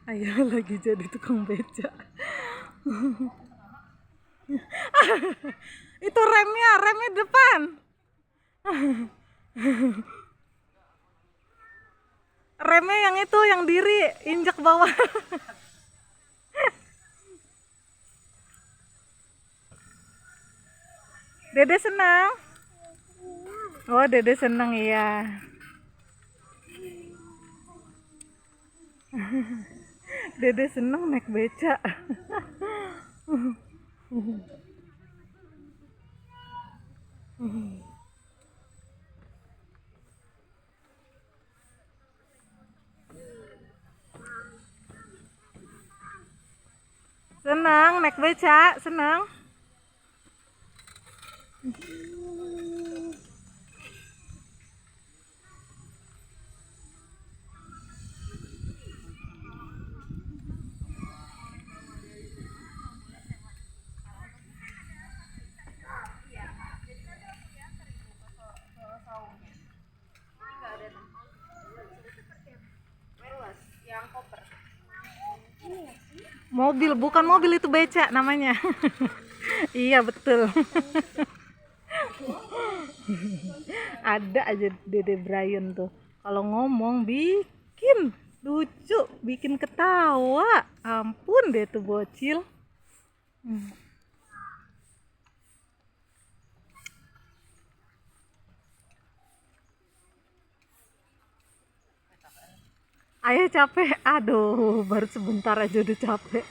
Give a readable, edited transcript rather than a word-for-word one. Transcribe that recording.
Ayah lagi jadi tukang beca. Itu remnya depan. Remnya yang itu, yang diri, injak bawah. Dede senang. Oh, Dede senang iya. Dede senang naik beca. Senang naik beca, senang. Mobil, bukan mobil, itu beca namanya. Iya betul. Ada aja Dede Brian tuh kalau ngomong bikin lucu, bikin ketawa. Ampun deh tuh bocil. Ayah capek, aduh baru sebentar aja udah capek.